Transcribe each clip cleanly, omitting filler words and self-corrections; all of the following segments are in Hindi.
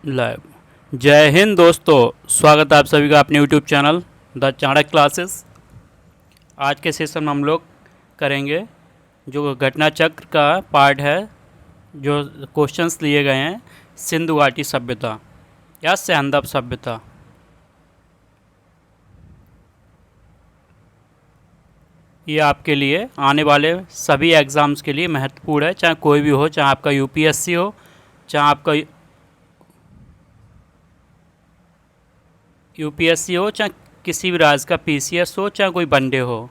लाइव। जय हिंद दोस्तों, स्वागत है आप सभी का अपने YouTube channel the Chanakya classes. आज के सेशन में हम लोग करेंगे जो घटना चक्र का पार्ट है, जो क्वेश्चंस लिए गए हैं सिंधु घाटी सभ्यता या सैंधव सभ्यता। ये आपके लिए आने वाले सभी एग्ज़ाम्स के लिए महत्वपूर्ण है, चाहे कोई भी हो, चाहे आपका यूपीएससी हो, चाहे आपका यूपीएससी हो, चाहे किसी भी राज्य का पीसीएस हो, चाहे कोई वनडे हो।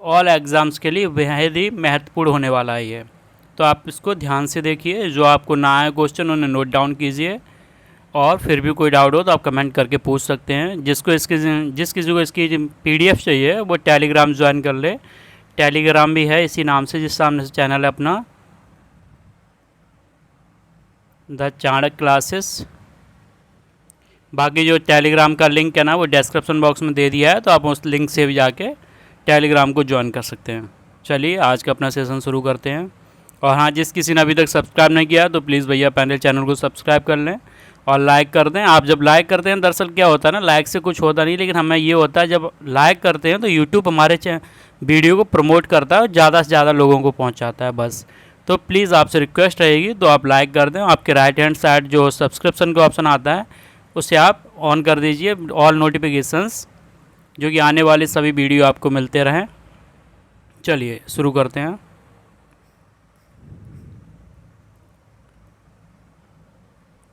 ऑल एग्ज़ाम्स के लिए बेहद ही महत्वपूर्ण होने वाला है ये। तो आप इसको ध्यान से देखिए, जो आपको ना आए क्वेश्चन उन्हें नोट डाउन कीजिए, और फिर भी कोई डाउट हो तो आप कमेंट करके पूछ सकते हैं। जिस किसी को इसकी पीडीएफ चाहिए वो टेलीग्राम ज्वाइन कर ले। टेलीग्राम भी है इसी नाम से, जिस सामने से चैनल है अपना द चाणक्य क्लासेस। बाकी जो टेलीग्राम का लिंक है ना, वो डिस्क्रिप्शन बॉक्स में दे दिया है, तो आप उस लिंक से भी जाके टेलीग्राम को ज्वाइन कर सकते हैं। चलिए आज का अपना सेशन शुरू करते हैं। और हाँ, जिस किसी ने अभी तक सब्सक्राइब नहीं किया तो प्लीज़ भैया पहले चैनल को सब्सक्राइब कर लें और लाइक कर दें। आप जब लाइक करते हैं, दरअसल क्या होता है ना, लाइक से कुछ होता नहीं, लेकिन हमें ये होता है जब लाइक करते हैं तो यूट्यूब हमारे वीडियो को प्रमोट करता है और ज़्यादा से ज़्यादा लोगों को पहुँचाता है बस। तो प्लीज़ आपसे रिक्वेस्ट रहेगी, तो आप लाइक कर दें। आपके राइट हैंड साइड जो सब्सक्रिप्शन का ऑप्शन आता है उसे आप ऑन कर दीजिए, ऑल नोटिफिकेशंस, जो कि आने वाले सभी वीडियो आपको मिलते रहें। चलिए शुरू करते हैं।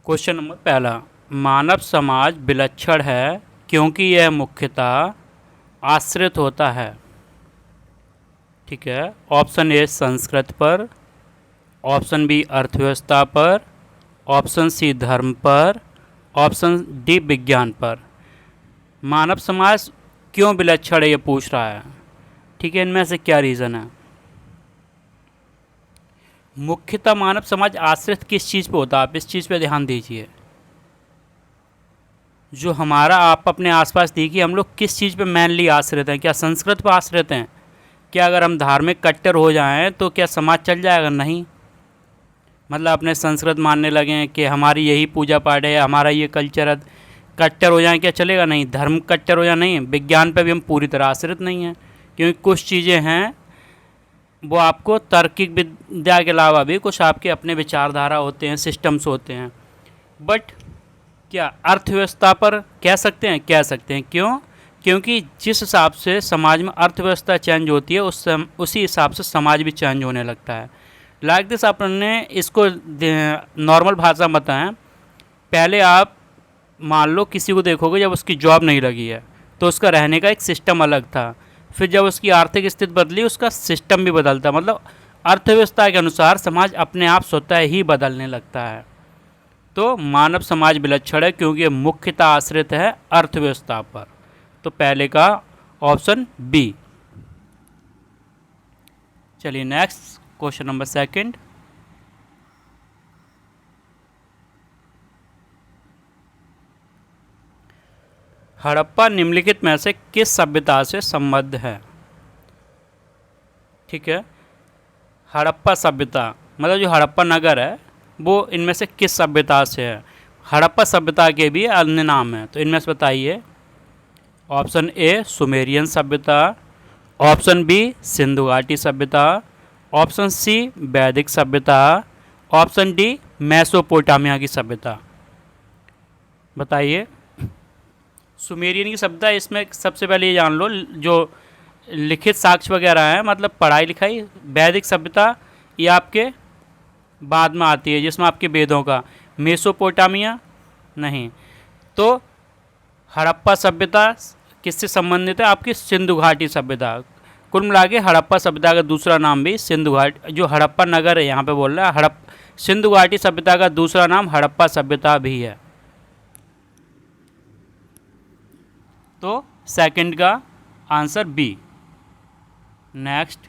क्वेश्चन नंबर पहला, मानव समाज विलक्षण है क्योंकि यह मुख्यतः आश्रित होता है। ठीक है, ऑप्शन ए संस्कृत पर, ऑप्शन बी अर्थव्यवस्था पर, ऑप्शन सी धर्म पर, ऑप्शन डी विज्ञान पर। मानव समाज क्यों विलक्षण है ये पूछ रहा है। ठीक है, इनमें से क्या रीज़न है। मुख्यतः मानव समाज आश्रित किस चीज़ पे होता है, आप इस चीज़ पे ध्यान दीजिए। जो हमारा आप अपने आसपास देखिए, हम लोग किस चीज़ पे मेनली आश्रित हैं। क्या संस्कृत पर आश्रित हैं? क्या अगर हम धार्मिक कट्टर हो जाएं तो क्या समाज चल जाएगा? नहीं। मतलब अपने संस्कृत मानने लगें कि हमारी यही पूजा पाठ है, हमारा ये कल्चर है, कट्टर हो जाए क्या चलेगा? नहीं। धर्म कट्टर हो जाए नहीं। विज्ञान पे भी हम पूरी तरह आश्रित नहीं हैं, क्योंकि कुछ चीज़ें हैं वो आपको तार्किक विद्या के अलावा भी कुछ आपके अपने विचारधारा होते हैं, सिस्टम्स होते हैं। बट क्या अर्थव्यवस्था पर कह सकते हैं? कह सकते हैं। क्यों? क्योंकि जिस हिसाब से समाज में अर्थव्यवस्था चेंज होती है उसी हिसाब से समाज भी चेंज होने लगता है। लाइक दिस, आपने इसको नॉर्मल भाषा में बताएं। पहले आप मान लो किसी को देखोगे, जब उसकी जॉब नहीं लगी है तो उसका रहने का एक सिस्टम अलग था। फिर जब उसकी आर्थिक स्थिति बदली, उसका सिस्टम भी बदलता। मतलब अर्थव्यवस्था के अनुसार समाज अपने आप स्वतः ही बदलने लगता है। तो मानव समाज विलक्षण है क्योंकि मुख्यतः आश्रित है अर्थव्यवस्था पर। तो पहले का ऑप्शन बी। चलिए next question number second. Harappa निम्नलिखित में से किस सभ्यता से संबद्ध है। ठीक है, हड़प्पा सभ्यता मतलब जो हड़प्पा नगर है वो इनमें से किस सभ्यता से है। हड़प्पा सभ्यता के भी अन्य नाम हैं, तो इनमें से बताइए। ऑप्शन ए सुमेरियन सभ्यता, ऑप्शन बी सिंधु घाटी सभ्यता, ऑप्शन सी वैदिक सभ्यता, ऑप्शन डी मेसोपोटामिया की सभ्यता। बताइए। सुमेरियन की सभ्यता, इसमें सबसे पहले ये जान लो जो लिखित साक्ष्य वगैरह हैं, मतलब पढ़ाई लिखाई। वैदिक सभ्यता ये आपके बाद में आती है, जिसमें आपके वेदों का। मेसोपोटामिया नहीं। तो हड़प्पा सभ्यता किससे संबंधित है? आपकी सिंधु घाटी सभ्यता। कुल मिला के हड़प्पा सभ्यता का दूसरा नाम भी सिंधु घाटी, जो हड़प्पा नगर है यहाँ पे बोल रहा है, सिंधु घाटी सभ्यता का दूसरा नाम हड़प्पा सभ्यता भी है। तो सेकंड का आंसर बी। नेक्स्ट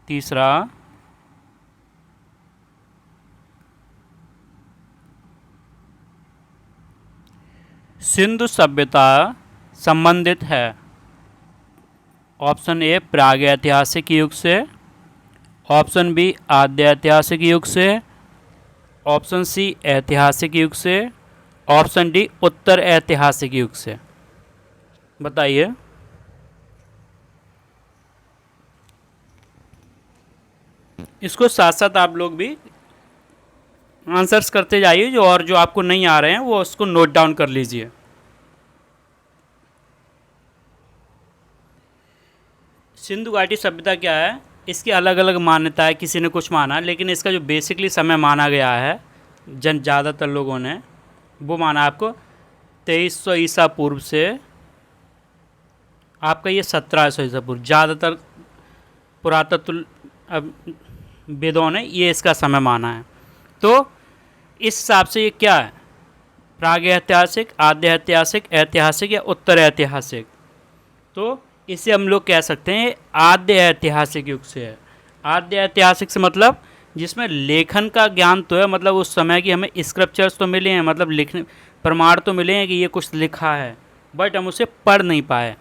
तीसरा, सिंधु सभ्यता संबंधित है। ऑप्शन ए प्रागैतिहासिक युग से, ऑप्शन बी आद्य ऐतिहासिक युग से, ऑप्शन सी ऐतिहासिक युग से, ऑप्शन डी उत्तर ऐतिहासिक युग से। बताइए। इसको साथ साथ आप लोग भी आंसर्स करते जाइए, जो आपको नहीं आ रहे हैं वो उसको नोट डाउन कर लीजिए। सिंधु घाटी सभ्यता क्या है, इसकी अलग अलग मान्यता है, किसी ने कुछ माना, लेकिन इसका जो बेसिकली समय माना गया है ज़्यादातर लोगों ने वो माना आपको 2300 ईसा पूर्व से आपका ये 1700 ईसा पूर्व। ज़्यादातर पुरातत्व वेदों ने ये इसका समय माना है। तो इस हिसाब से ये क्या है, प्राग ऐतिहासिक, आद्य ऐतिहासिक, ऐतिहासिक या उत्तर ऐतिहासिक। तो इसे हम लोग कह सकते हैं आद्य ऐतिहासिक युग से है। आद्य ऐतिहासिक से मतलब जिसमें लेखन का ज्ञान तो है, मतलब उस समय की हमें स्क्रिप्चर्स तो मिले हैं, मतलब लिखने प्रमाण तो मिले हैं कि ये कुछ लिखा है, बट हम उसे पढ़ नहीं पाए।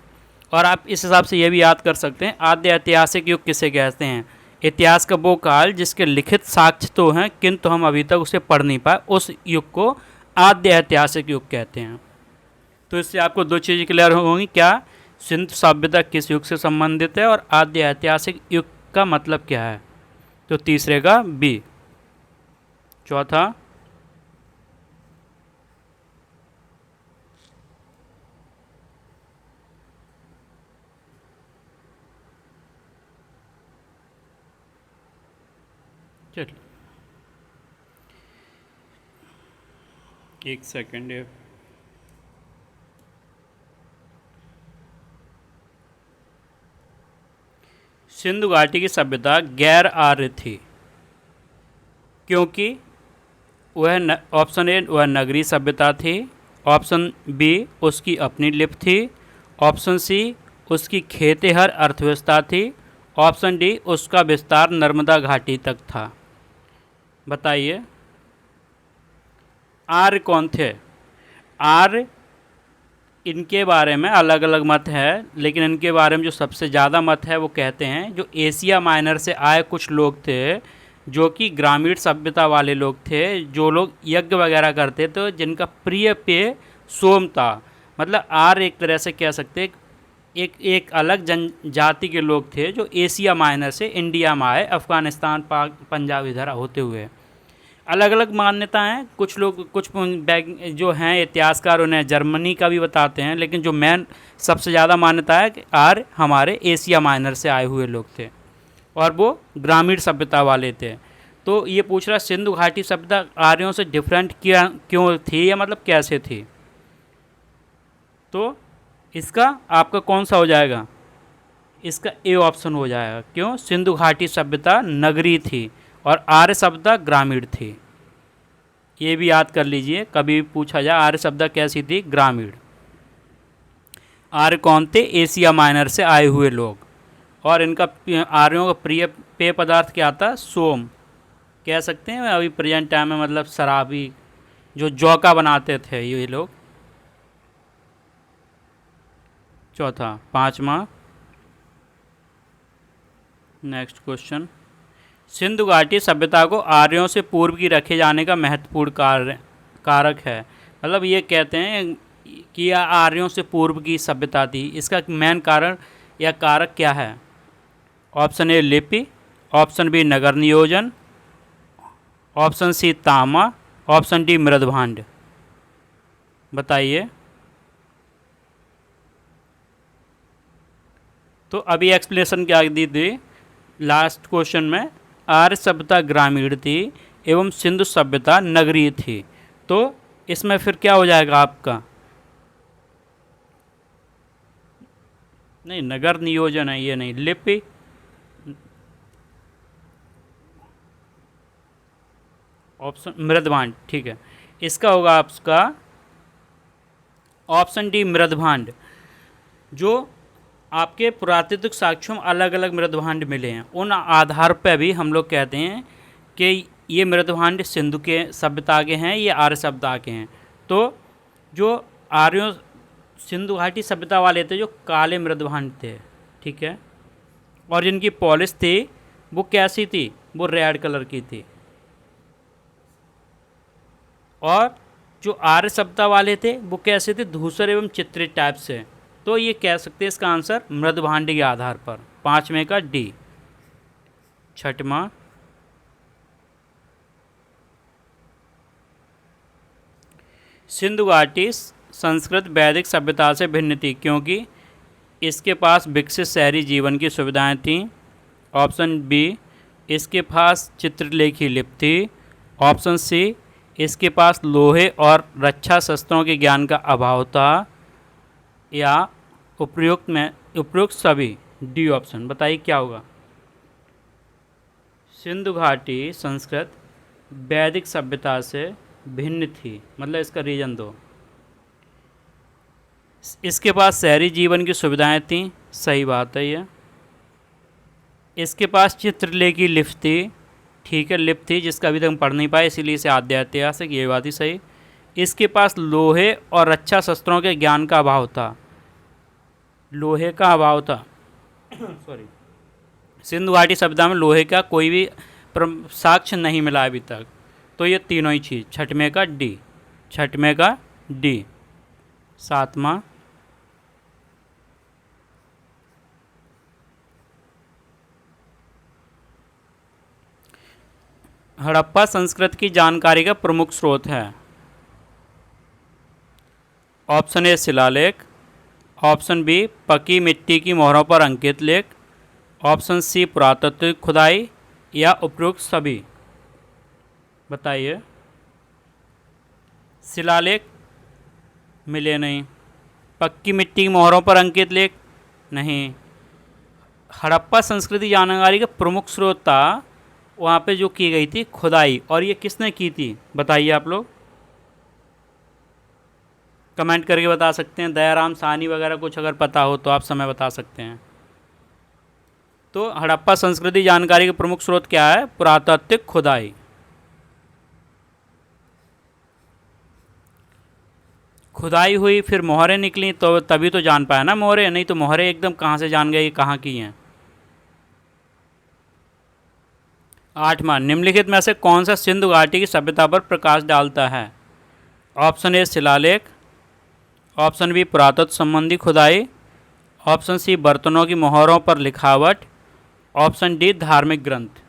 और आप इस हिसाब से ये भी याद कर सकते हैं आद्य ऐतिहासिक युग किसे कहते हैं। इतिहास का वो काल जिसके लिखित साक्ष्य तो हैं किंतु हम अभी तक उसे पढ़ नहीं पाए, उस युग को आद्य ऐतिहासिक युग कहते हैं। तो इससे आपको दो चीज़ें क्लियर होंगी, क्या सिंधु सभ्यता किस युग से संबंधित है और आद्य ऐतिहासिक युग का मतलब क्या है। तो तीसरे का बी। चौथा, चलिए एक सेकेंड है। सिंधु घाटी की सभ्यता गैर आर्य थी क्योंकि वह ऑप्शन ए वह नगरीय सभ्यता थी, ऑप्शन बी उसकी अपनी लिपि थी, ऑप्शन सी उसकी खेतिहर अर्थव्यवस्था थी, ऑप्शन डी उसका विस्तार नर्मदा घाटी तक था। बताइए आर्य कौन थे। आर्य, इनके बारे में अलग अलग मत है, लेकिन इनके बारे में जो सबसे ज़्यादा मत है वो कहते हैं जो एशिया माइनर से आए कुछ लोग थे, जो कि ग्रामीण सभ्यता वाले लोग थे, जो लोग यज्ञ वगैरह करते थे, जिनका प्रिय पेय सोम था। मतलब आर्य एक तरह से कह सकते हैं एक अलग जनजाति के लोग थे जो एशिया माइनर से इंडिया में आए, अफ़गानिस्तान, पाक, पंजाब इधर होते हुए। अलग अलग मान्यता हैं, कुछ लोग कुछ जो हैं इतिहासकार उन्हें जर्मनी का भी बताते हैं, लेकिन जो मेन सबसे ज़्यादा मान्यता है कि आर्य हमारे एशिया माइनर से आए हुए लोग थे और वो ग्रामीण सभ्यता वाले थे। तो ये पूछ रहा सिंधु घाटी सभ्यता आर्यों से डिफरेंट क्यों थी, या मतलब कैसे थी। तो इसका आपका कौन सा हो जाएगा, इसका ए ऑप्शन हो जाएगा। क्यों, सिंधु घाटी सभ्यता नगरी थी और आर्य सभ्यता ग्रामीण थी। ये भी याद कर लीजिए, कभी भी पूछा जाए आर्य सभ्यता कैसी थी, ग्रामीण। आर्य कौन थे, एशिया माइनर से आए हुए लोग, और इनका आर्यों का प्रिय पेय पदार्थ क्या था, सोम कह सकते हैं। अभी प्रेजेंट टाइम में मतलब शराबी जो जौ का बनाते थे ये लोग। चौथा। पाँचवा, नेक्स्ट क्वेश्चन, सिंधु घाटी सभ्यता को आर्यों से पूर्व की रखे जाने का महत्वपूर्ण कारक है। मतलब ये कहते हैं कि यह आर्यों से पूर्व की सभ्यता थी, इसका मेन कारण या कारक क्या है। ऑप्शन ए लिपि, ऑप्शन बी नगर नियोजन, ऑप्शन सी तामा, ऑप्शन डी मृदभांड। बताइए। तो अभी एक्सप्लेनेशन क्या दी थी लास्ट क्वेश्चन में, आर्य सभ्यता ग्रामीण थी एवं सिंधु सभ्यता नगरीय थी। तो इसमें फिर क्या हो जाएगा आपका, नहीं नगर नियोजन है ये, नहीं लिपि, ऑप्शन मृदभांड, ठीक है। इसका होगा आपका ऑप्शन डी मृदभांड। जो आपके पुरातात्विक साक्ष्यों में अलग अलग मृदभांड मिले हैं, उन आधार पर भी हम लोग कहते हैं कि ये मृदभांड सिंधु के सभ्यता के हैं, ये आर्य सभ्यता के हैं। तो जो आर्यों सिंधु घाटी सभ्यता वाले थे जो काले मृदभांड थे, ठीक है, और जिनकी पॉलिश थी वो कैसी थी? वो रेड कलर की थी। और जो आर्य सभ्यता वाले थे वो कैसे थे? धूसर एवं चित्रित टाइप से। तो ये कह सकते हैं इसका आंसर मृदभांडी के आधार पर। 5वें का डी। 6वां, सिंधु घाटी संस्कृत वैदिक सभ्यता से भिन्न थी क्योंकि इसके पास विकसित शहरी जीवन की सुविधाएं थीं। ऑप्शन बी, इसके पास चित्रलेखी लिपि थी। ऑप्शन सी, इसके पास लोहे और रक्षा शस्त्रों के ज्ञान का अभाव था। या उपयुक्त सभी। D option. बताइए क्या होगा? सिंधु घाटी संस्कृत वैदिक सभ्यता से भिन्न थी, मतलब इसका रीजन दो। इसके पास शहरी जीवन की सुविधाएं थीं, सही बात है ये। इसके पास चित्रलेखी लिपि थी, ठीक है, लिपि थी जिसका अभी तक हम पढ़ नहीं पाए इसीलिए इसे आद्य ऐतिहासिक, ये बात ही सही। इसके पास लोहे और रक्षा शस्त्रों के ज्ञान का अभाव था, लोहे का अभाव था सॉरी। सिंधु घाटी सभ्यता में लोहे का कोई भी साक्ष्य नहीं मिला अभी तक। तो ये तीनों ही चीज़। 6वें का डी। 6वें का डी। 7वां, हड़प्पा संस्कृति की जानकारी का प्रमुख स्रोत है। ऑप्शन ए शिलालेख। ऑप्शन बी पकी मिट्टी की मोहरों पर अंकित लेख। ऑप्शन सी पुरातात्विक खुदाई। या उपरोक्त सभी। बताइए। शिलालेख मिले नहीं। पक्की मिट्टी की मोहरों पर अंकित लेख नहीं। हड़प्पा संस्कृति जानकारी का प्रमुख स्रोत था, वहाँ पे जो की गई थी खुदाई, और ये किसने की थी बताइए आप लोग। कमेंट करके बता सकते हैं। दयाराम साहनी वगैरह कुछ अगर पता हो तो आप समय बता सकते हैं। तो हड़प्पा संस्कृति जानकारी का प्रमुख स्रोत क्या है? पुरातात्विक खुदाई। खुदाई हुई, फिर मोहरें निकली, तो तभी तो जान पाया ना मोहरें, नहीं तो मोहरें एकदम कहाँ से जान गए कहाँ की हैं। 8वां, निम्नलिखित में से कौन सा सिंधु घाटी की सभ्यता पर प्रकाश डालता है? ऑप्शन ए शिलालेख। ऑप्शन बी पुरातत्व संबंधी खुदाई। ऑप्शन सी बर्तनों की मोहरों पर लिखावट। ऑप्शन डी धार्मिक ग्रंथ।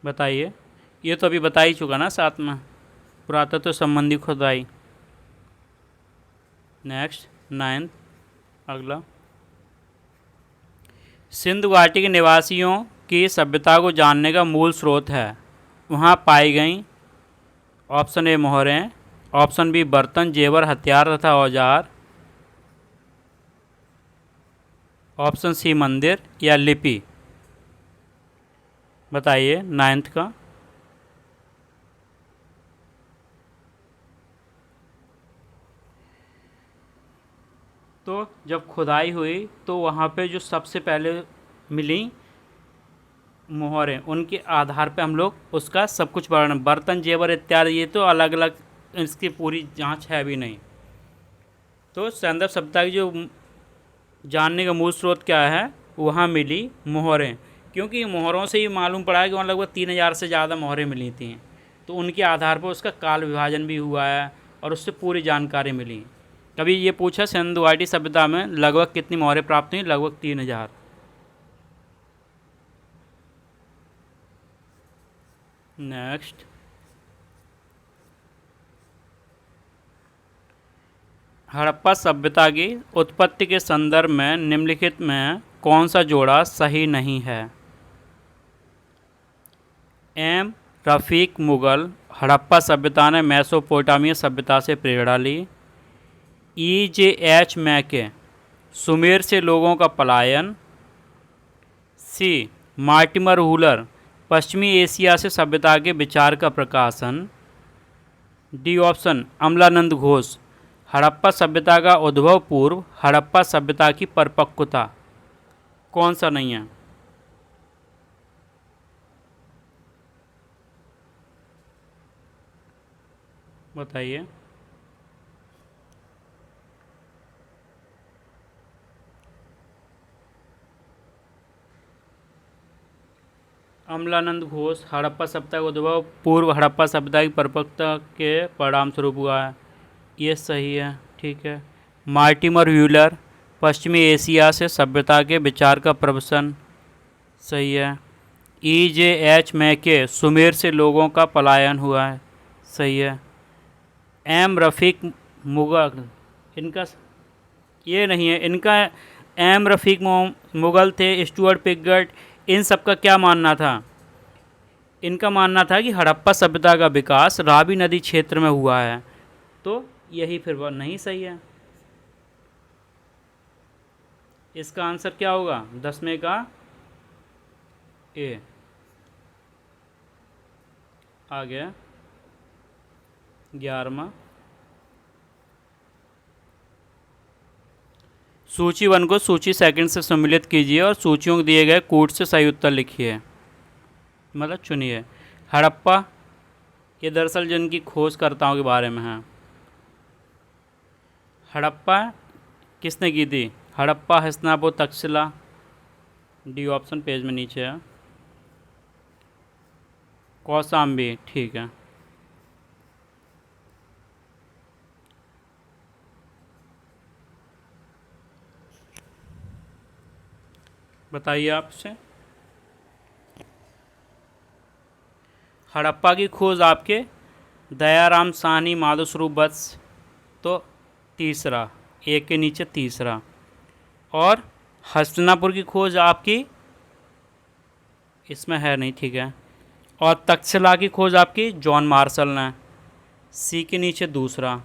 बताइए। ये तो अभी बता ही चुका ना साथ में, पुरातत्व संबंधी खुदाई। नेक्स्ट 9th, अगला। सिंधु घाटी के निवासियों की सभ्यता को जानने का मूल स्रोत है। वहाँ पाई गई। ऑप्शन ए मोहरें। ऑप्शन बी बर्तन, जेवर, हथियार तथा औजार। ऑप्शन सी मंदिर या लिपि। बताइए 9th का। तो जब खुदाई हुई तो वहाँ पे जो सबसे पहले मिली मोहरें, उनके आधार पे हम लोग उसका सब कुछ वर्णन, बर्तन, जेवर इत्यादि, ये तो अलग अलग इसकी पूरी जांच है भी नहीं। तो सैंधव सभ्यता की जो जानने का मूल स्रोत क्या है, वहाँ मिली मोहरें, क्योंकि मोहरों से ही मालूम पड़ा है कि वहाँ लगभग 3000 से ज़्यादा मोहरें मिली थी। तो उनके आधार पर उसका काल विभाजन भी हुआ है और उससे पूरी जानकारी मिली। कभी ये पूछा सिंधु घाटी सभ्यता में लगभग कितनी मोहरें प्राप्त हुई? लगभग 3000। नेक्स्ट, हड़प्पा सभ्यता की उत्पत्ति के संदर्भ में निम्नलिखित में कौन सा जोड़ा सही नहीं है? एम रफ़ीक मुगल, हड़प्पा सभ्यता ने मेसोपोटामिया सभ्यता से प्रेरणा ली। EJH मैके, सुमेर से लोगों का पलायन। सी मार्टिमर वूलर, पश्चिमी एशिया से सभ्यता के विचार का प्रकाशन। डी ऑप्शन अमलानंद घोष, हड़प्पा सभ्यता का उद्भव पूर्व हड़प्पा सभ्यता की परिपक्वता। कौन सा नहीं है? बताइए। अमलानंद घोष, हड़प्पा सभ्यता का उद्भव पूर्व हड़प्पा सभ्यता की परिपक्वता के परिणाम स्वरूप हुआ है। ये सही है, ठीक है। मार्टिमर व्यूलर, पश्चिमी एशिया से सभ्यता के विचार का प्रवसन, सही है। E.J.H. मैके, सुमेर से लोगों का पलायन हुआ है, सही है। एम रफ़ीक मुगल, इनका ये नहीं है, इनका एम रफ़ीक मुगल थे, स्टुअर्ट पिगट, इन सब का क्या मानना था? इनका मानना था कि हड़प्पा सभ्यता का विकास रावी नदी क्षेत्र में हुआ है, तो यही फिर वह नहीं सही है। इसका आंसर क्या होगा? 10वें का ए। आ गया 11वां। सूची 1 को सूची 2 से सम्मिलित कीजिए और सूचियों को दिए गए कोड से सही उत्तर लिखिए, मतलब चुनिए। हड़प्पा, ये दरअसल जिनकी खोजकर्ताओं के बारे में है। हड़प्पा किसने की थी? Harappa, Hastinapur, Takshashila. D option page में नीचे है। कौशाम्बी, ठीक है। बताइए आपसे। हड़प्पा की खोज आपके दयाराम साहनी, माधव स्वरूप वत्स, तो तीसरा, एक के नीचे तीसरा। और हस्तिनापुर की खोज आपकी इसमें है नहीं, ठीक है। और तक्षशिला की खोज आपकी जॉन मार्शल ने, सी के नीचे दूसरा,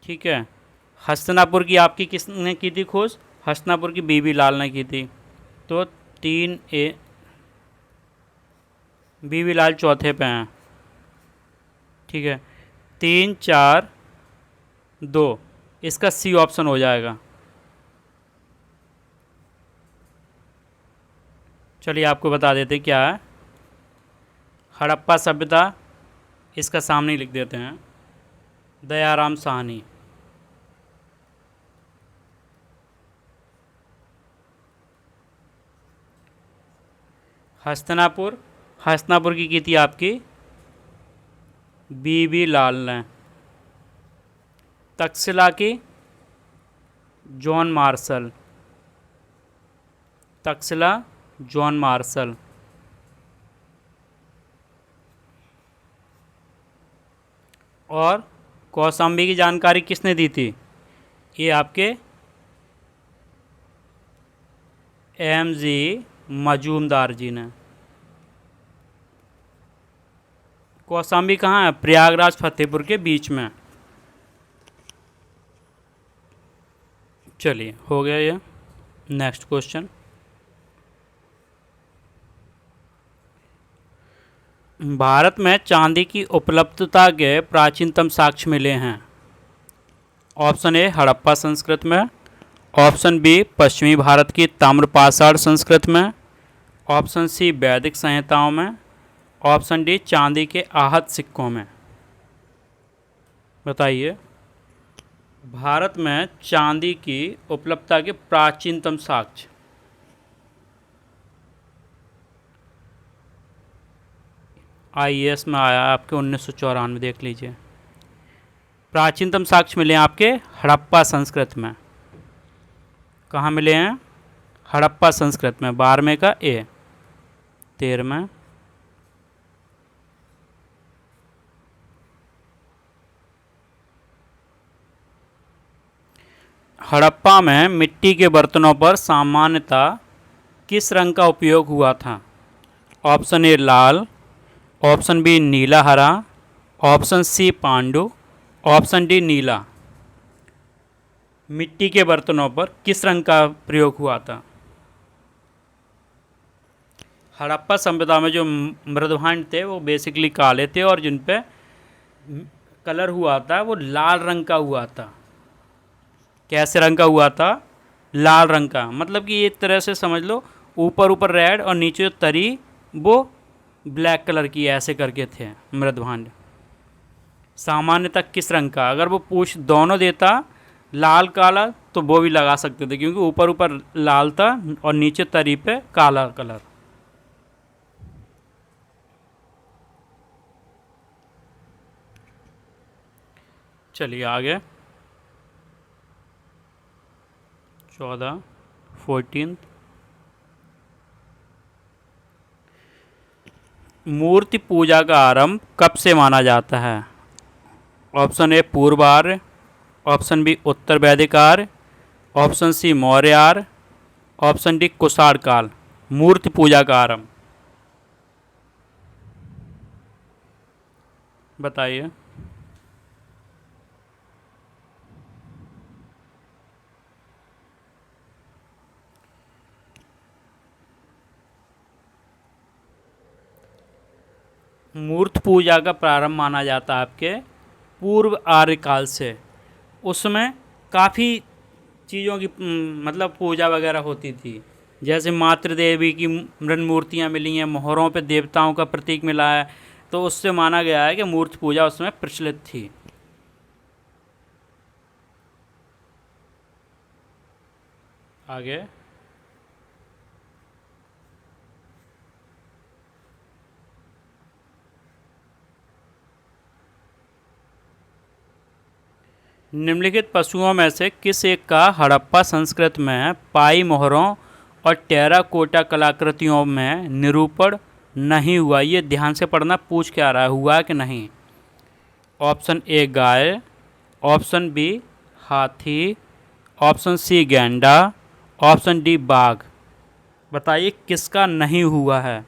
ठीक है। हस्तिनापुर की आपकी किसने की थी खोज? हस्तिनापुर की बीबी लाल ने की थी, तो 3A। बीबी लाल चौथे पे हैं, ठीक है। 3, 4, 2, इसका सी ऑप्शन हो जाएगा। चलिए आपको बता देते क्या है। हड़प्पा सभ्यता, इसका सामने लिख देते हैं, दयाराम साहनी। हस्तिनापुर, हस्तिनापुर की थी आपकी बीबी लाल ने। तक्षशिला की John Marshall, Takshashila John Marshall. और कौशाम्बी की जानकारी किसने दी थी? ये आपके M.G. मजूमदार जी ने। कौशाम्बी कहाँ है? प्रयागराज फतेहपुर के बीच में। चलिए हो गया ये। Next question. भारत में चांदी की उपलब्धता के प्राचीनतम साक्ष्य मिले हैं। ऑप्शन ए हड़प्पा संस्कृत में, ऑप्शन बी पश्चिमी भारत की ताम्रपाषाण संस्कृत में, ऑप्शन सी वैदिक संहिताओं में, ऑप्शन डी चांदी के आहत सिक्कों में। बताइए। भारत में चांदी की उपलब्धता के प्राचीनतम साक्ष्य। IAS में आया आपके 1994, देख लीजिए। प्राचीनतम साक्ष्य मिले हैं आपके हड़प्पा संस्कृत में। कहाँ मिले हैं? हड़प्पा संस्कृत में। 12वें का ए। 13वें। हड़प्पा में मिट्टी के बर्तनों पर सामान्यतः किस रंग का उपयोग हुआ था? ऑप्शन ए लाल, ऑप्शन बी नीला हरा, ऑप्शन सी पांडु, ऑप्शन डी नीला। मिट्टी के बर्तनों पर किस रंग का प्रयोग हुआ था? हड़प्पा सभ्यता में जो मृदभांड थे वो बेसिकली काले थे, और जिन पे कलर हुआ था वो लाल रंग का हुआ था। कैसे रंग का हुआ था? लाल रंग का। मतलब कि एक तरह से समझ लो, ऊपर ऊपर रेड और नीचे जो तरी वो ब्लैक कलर की, ऐसे करके थे मृदभांड। सामान्यतः किस रंग का? अगर वो पूछ दोनों देता लाल काला तो वो भी लगा सकते थे क्योंकि ऊपर ऊपर लाल था और नीचे तरी पे काला कलर। चलिए आगे। 14, 14। मूर्ति पूजा का आरंभ कब से माना जाता है? ऑप्शन ए पूर्व आर्य, ऑप्शन बी उत्तर वैदिक आर्य, ऑप्शन सी मौर्य आर्य, ऑप्शन डी कुषाण काल। मूर्ति पूजा का आरंभ बताइए। मूर्ति पूजा का प्रारंभ माना जाता है आपके पूर्व आर्य काल से। उसमें काफ़ी चीज़ों की मतलब पूजा वगैरह होती थी। जैसे मातृ देवी की मृण मूर्तियाँ मिली हैं, मोहरों पे देवताओं का प्रतीक मिला है, तो उससे माना गया है कि मूर्ति पूजा उसमें प्रचलित थी। आगे। निम्नलिखित पशुओं में से किस एक का हड़प्पा संस्कृत में पाई मोहरों और टेराकोटा कलाकृतियों में निरूपण नहीं हुआ? ये ध्यान से पढ़ना, पूछ क्या रहा है, हुआ कि नहीं। ऑप्शन ए गाय, ऑप्शन बी हाथी, ऑप्शन सी गैंडा, ऑप्शन डी बाघ। बताइए किसका नहीं हुआ है।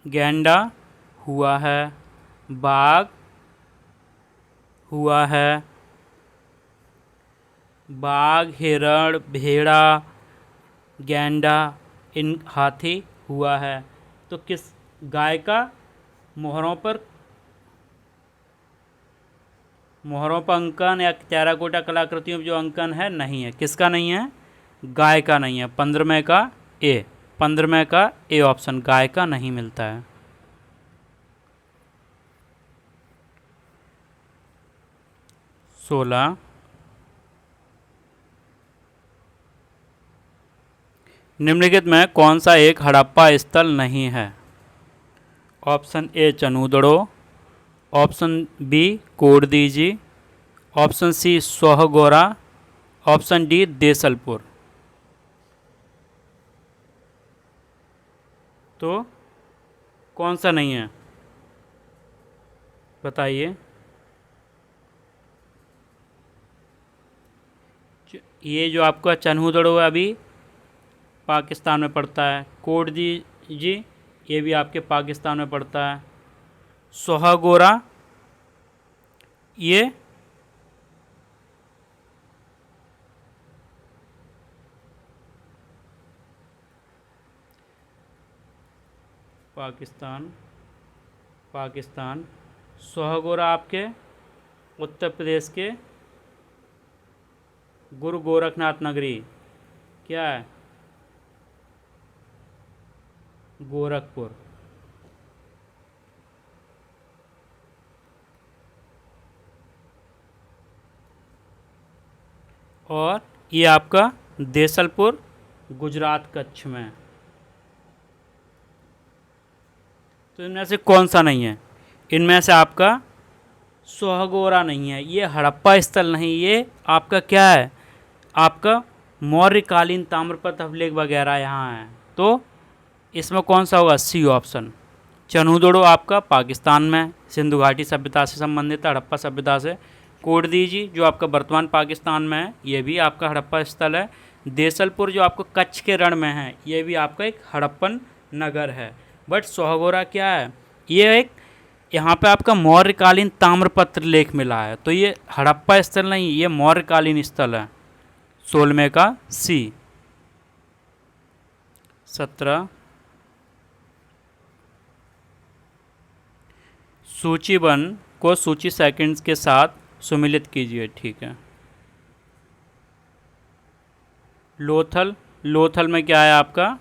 गैंडा हुआ है, बाघ हुआ है, बाघ, हिरण, भेड़ा, गैंडा, इन हाथी हुआ है। तो किस गाय का मोहरों पर अंकन या टेराकोटा कलाकृतियों में जो अंकन है नहीं है? किसका नहीं है? गाय का नहीं है। 15वें का ए, 15वें का ए ऑप्शन, गाय का नहीं मिलता है। सोलह। निम्नलिखित में कौन सा एक हड़प्पा स्थल नहीं है? Option A Chanhudaro, option B Kotdiji, option C Sohgaura, option D Desalpur. तो कौन सा नहीं है बताइए। ये जो आपका चनूदड़ो अभी पाकिस्तान में पड़ता है, कोडदीजी ये भी आपके पाकिस्तान में पड़ता है, सोहागोरा ये पाकिस्तान, सोहागोरा आपके उत्तर प्रदेश के गुरु गोरखनाथ नगरी, क्या है, गोरखपुर। और ये आपका देसलपुर गुजरात कच्छ में। तो इनमें से कौन सा नहीं है? इनमें से आपका सोहगोरा नहीं है, ये हड़प्पा स्थल नहीं, ये आपका क्या है, आपका मौर्यकालीन ताम्रपत्र अभिलेख वगैरह यहाँ है। तो इसमें कौन सा होगा? C option. चनूदड़ो आपका पाकिस्तान में सिंधु घाटी सभ्यता से संबंधित हड़प्पा सभ्यता से। कोडदीजी जो आपका वर्तमान पाकिस्तान में है, ये भी आपका हड़प्पा स्थल है। देसलपुर जो आपको कच्छ के रण में है, ये भी आपका एक हड़प्पन नगर है। बट सोहगोरा क्या है, ये एक यहाँ पे आपका मौर्यकालीन ताम्रपत्र लेख मिला है, तो ये हड़प्पा स्थल नहीं, ये मौर्यकालीन स्थल है। 16वें का सी। 17। सूचीबद्ध को सूची सेकंड्स के साथ सुमिलित कीजिए। ठीक है। लोथल में क्या है आपका?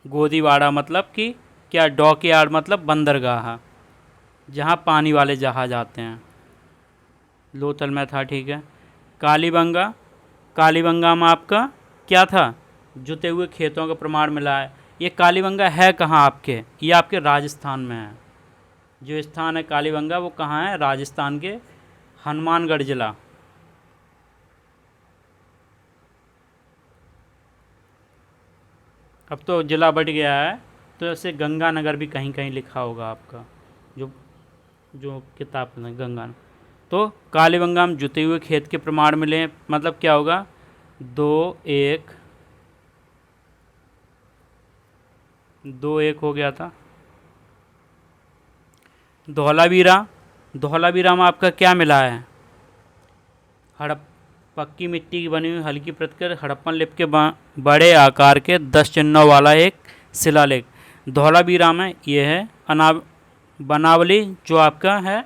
गोदीवाड़ा, मतलब कि क्या डॉक यार्ड मतलब बंदरगाह, जहाँ पानी वाले जहाज आते हैं। लोथल में था, ठीक है। कालीबंगा, कालीबंगा में आपका क्या था, जुते हुए खेतों का प्रमाण मिला है। ये कालीबंगा है कहाँ आपके, ये आपके राजस्थान में है। जो स्थान है कालीबंगा वो कहाँ है, राजस्थान के हनुमानगढ़ जिला। अब तो जिला बढ़ गया है, तो ऐसे गंगानगर भी कहीं कहीं लिखा होगा आपका, जो जो किताब में गंगा। तो कालीबंगा में जुते हुए खेत के प्रमाण मिले, मतलब क्या होगा, 2-1, 2-1 हो गया था। धौलावीरा, धौलावीरा में आपका क्या मिला है, हड़प पक्की मिट्टी की बनी हुई हल्की प्रतिकर हड़प्पन लिपि के बड़े आकार के 10 चिन्हों वाला एक शिलालेख। धौलावीरा में ये है बनावली जो आपका है,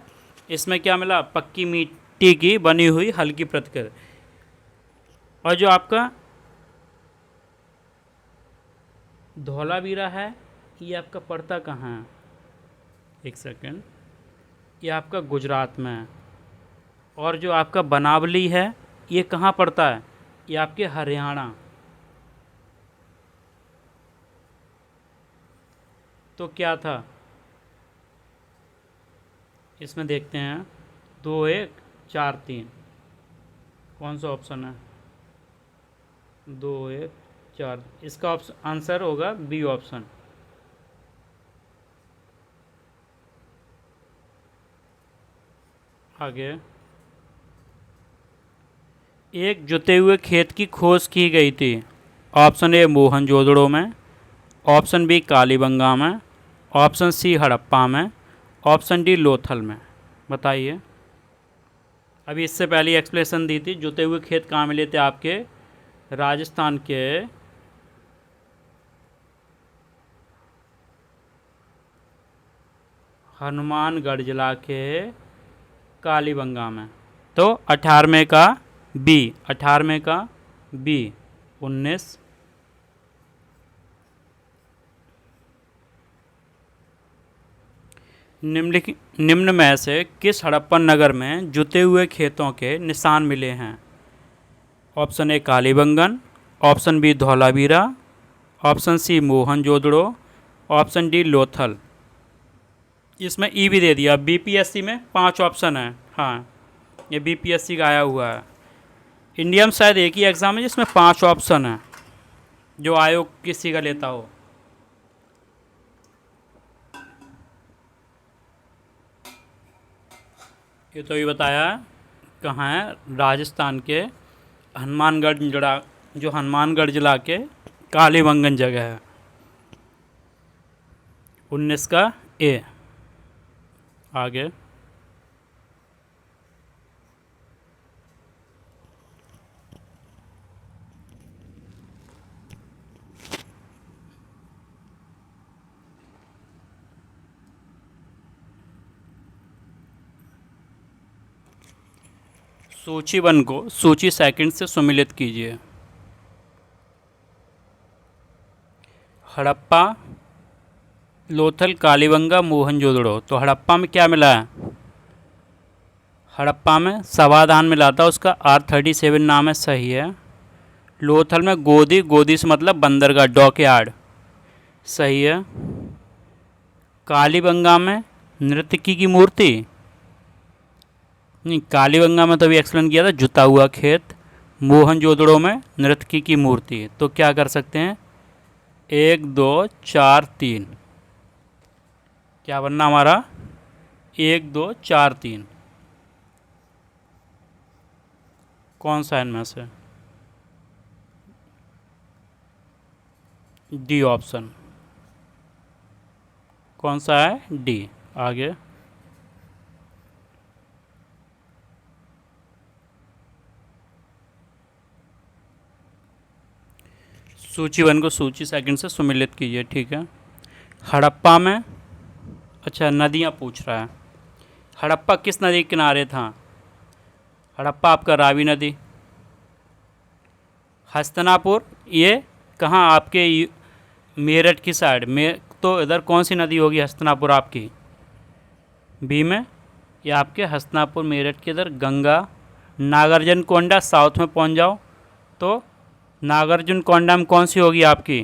इसमें क्या मिला, पक्की मिट्टी की बनी हुई हल्की प्रतिकर। और जो आपका धौलावीरा है ये आपका पड़ता कहाँ है, एक सेकंड, ये आपका गुजरात में है। और जो आपका बनावली है ये कहाँ पड़ता है, ये आपके हरियाणा। तो क्या था इसमें, देखते हैं, 2-1-4-3, कौन सा ऑप्शन है, 2-1-4, इसका ऑप्शन आंसर होगा बी ऑप्शन। आगे, एक जुते हुए खेत की खोज की गई थी। ऑप्शन ए मोहनजोदड़ो में, ऑप्शन बी कालीबंगा में, ऑप्शन सी हड़प्पा में, ऑप्शन डी लोथल में। बताइए। अभी इससे पहले एक्सप्लेनेशन दी थी, जुते हुए खेत कहाँ मिले थे आपके, राजस्थान के हनुमानगढ़ जिला के कालीबंगा में। तो 18वें का बी, 18वें का बी, 19। निम्न में से किस हड़प्पन नगर में जुते हुए खेतों के निशान मिले हैं। Option A Kalibangan, option B Dholavira, option C Mohenjodaro, option D Lothal. इसमें ई भी दे दिया। बीपीएससी में 5 ऑप्शन है, हाँ ये बीपीएससी का आया हुआ है। इंडिया में शायद एक ही एग्ज़ाम है जिसमें 5 ऑप्शन है, जो आयोग किसी का लेता हो। ये तो ये बताया कहाँ है, राजस्थान के हनुमानगढ़ जिला, जो हनुमानगढ़ जिला के कालीबंगन जगह है। 19 का ए। आगे, सूची 1 को सूची सेकंड से सम्मिलित कीजिए। हड़प्पा, लोथल, कालीबंगा, मोहनजोदड़ो। तो हड़प्पा में क्या मिला है, हड़प्पा में समाधान मिला था, उसका R37 नाम है, सही है। लोथल में गोदी, गोदी से मतलब बंदरगाह, डॉकयार्ड, सही है। कालीबंगा में नर्तकी की मूर्ति, नहीं, कालीबंगा में तो अभी एक्सप्लेन किया था, जुता हुआ खेत। मोहनजोदड़ो में नर्तकी की मूर्ति। तो क्या कर सकते हैं, 1 2 4 3, क्या बनना हमारा, 1 2 4 3, कौन सा इनमें से, डी ऑप्शन, कौन सा है, डी। आगे, सूची 1 को सूची सेकंड से सम्मिलित कीजिए, ठीक है। हड़प्पा में, अच्छा नदियाँ पूछ रहा है, हड़प्पा किस नदी के किनारे था। हड़प्पा आपका रावी नदी। हस्तिनापुर ये कहाँ आपके मेरठ की साइड में, तो इधर कौन सी नदी होगी हस्तिनापुर आपकी? बी में, या आपके हस्तिनापुर मेरठ के इधर गंगा। नागार्जुन कोंडा साउथ में पहुंच जाओ तो नागार्जुन कोंडा में कौन सी होगी आपकी?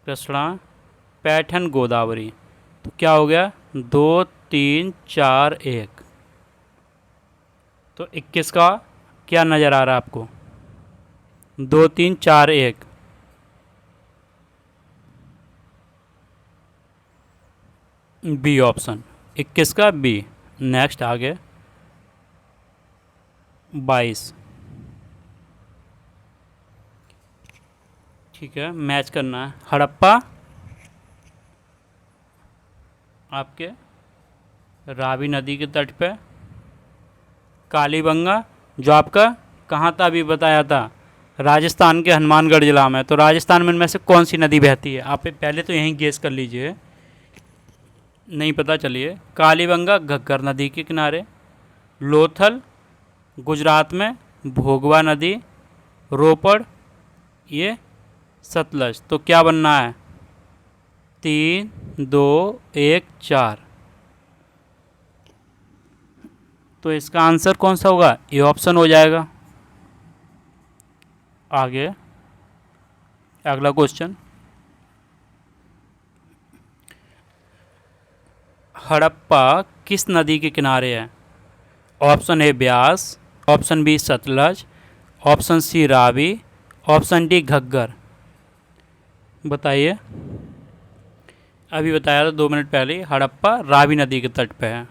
कृष्णा, पैठन, गोदावरी। तो क्या हो गया? 2 3 4 1। तो 21 का क्या नज़र आ रहा है आपको? 2 3 4 1। बी ऑप्शन, 21 का बी। नेक्स्ट आगे 22। ठीक है, मैच करना है। हड़प्पा आपके रावी नदी के तट पे। कालीबंगा जो आपका कहाँ था अभी बताया था? राजस्थान के हनुमानगढ़ जिला में। तो राजस्थान में इनमें से कौन सी नदी बहती है? आप पहले तो यहीं गेस कर लीजिए, नहीं पता चलिए। कालीबंगा घग्गर नदी के किनारे। लोथल गुजरात में, भोगवा नदी। रोपड़ ये सतलज। तो क्या बनना है? 3 2 1 4। तो इसका आंसर कौन सा होगा? ये ऑप्शन हो जाएगा। आगे अगला क्वेश्चन, हड़प्पा किस नदी के किनारे है? Option A Beas, option B Sutlej, option C Ravi, option D Ghaggar. बताइए। अभी बताया था 2 मिनट पहले, हड़प्पा रावी नदी के तट पे है।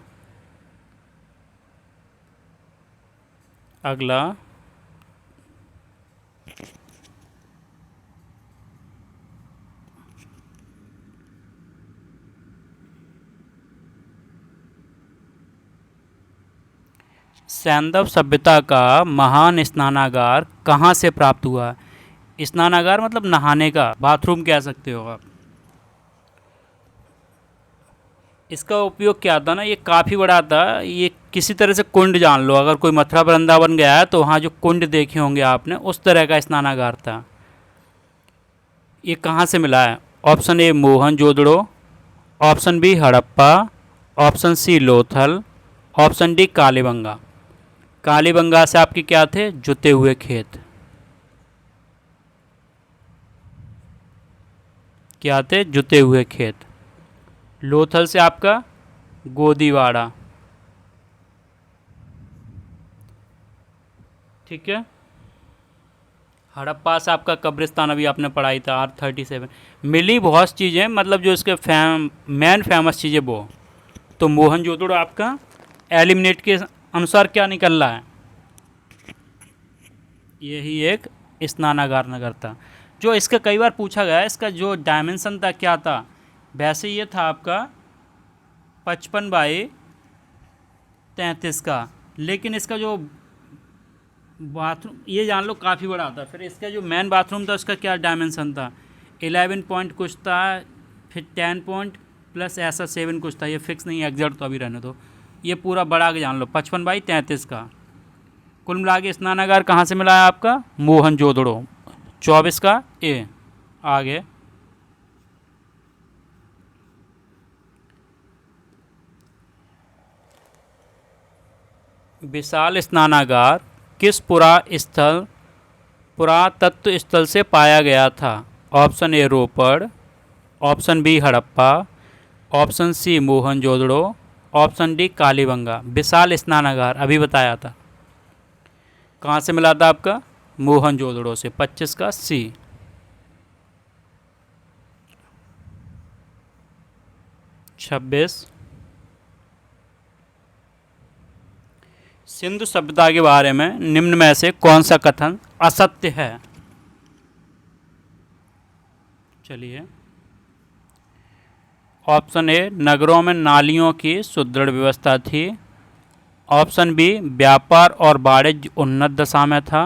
अगला सैंधव सभ्यता का महान स्नानागार कहाँ से प्राप्त हुआ? स्नानागार मतलब नहाने का, बाथरूम कह सकते हो आप। इसका उपयोग क्या था ना, ये काफ़ी बड़ा था। ये किसी तरह से कुंड जान लो, अगर कोई मथुरा वृंदावन गया है तो वहाँ जो कुंड देखे होंगे आपने, उस तरह का स्नानागार था। ये कहाँ से मिला है? Option A Mohenjodaro, option B Harappa, option C Lothal, option D Kalibanga. Kalibanga से आपके क्या थे? जुते हुए खेत। क्या थे? जुते हुए खेत। लोथल से आपका गोदीवाड़ा। ठीक है। हड़प्पा से आपका कब्रिस्तान, अभी आपने पढ़ाई था R37। मिली बहुत चीज़ें, मतलब जो इसके मेन फेमस चीज़ें वो। तो मोहनजोदड़ो आपका एलिमिनेट के अनुसार क्या निकल रहा है? यही एक स्नानागार नगर था। जो इसका कई बार पूछा गया है, इसका जो डायमेंशन था क्या था? वैसे ये था आपका 55 बाई 33 का, लेकिन इसका जो बाथरूम ये जान लो काफ़ी बड़ा था। फिर इसका जो मेन बाथरूम था उसका क्या डायमेंशन था? 11 पॉइंट कुछ था, फिर 10 पॉइंट प्लस ऐसा 7 कुछ था। ये फिक्स नहीं है एग्जैक्ट, तो अभी रहने दो। ये पूरा बड़ा के जान लो 55 बाई 33 का। कुल मिला के स्नानागार कहाँ से मिला है आपका? मोहनजोदड़ो। 24 का ए। आगे विशाल स्नानागार किस पुरातत्व स्थल से पाया गया था? Option A Ropar, option B Harappa, option C Mohenjodaro, option D Kalibanga. विशाल स्नानागार अभी बताया था, कहाँ से मिला था आपका? मोहनजोदड़ो से। 25 का सी। छब्बीस, सिंधु सभ्यता के बारे में निम्न में से कौन सा कथन असत्य है? चलिए। ऑप्शन ए नगरों में नालियों की सुदृढ़ व्यवस्था थी। ऑप्शन बी व्यापार और वाणिज्य उन्नत दशा में था।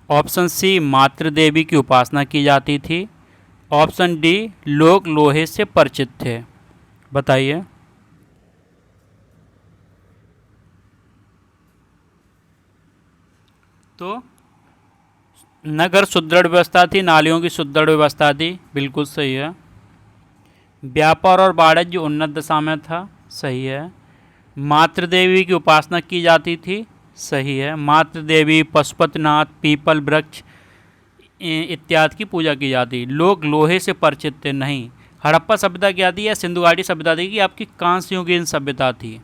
ऑप्शन सी मातृ देवी की उपासना की जाती थी। ऑप्शन डी लोग लोहे से परिचित थे। बताइए। तो नगर सुदृढ़ व्यवस्था थी, नालियों की सुदृढ़ व्यवस्था थी, बिल्कुल सही है। व्यापार और वाणिज्य उन्नत दशा में था, सही है। मातृ देवी की उपासना की जाती थी, सही है। मातृ देवी, पशुपतिनाथ, पीपल वृक्ष इत्यादि की पूजा की जाती। लोग लोहे से परिचित थे, नहीं। हड़प्पा सभ्यता क्या थी या सिंधु घाटी सभ्यता थी कि आपकी कांस्य युगीन सभ्यता थी?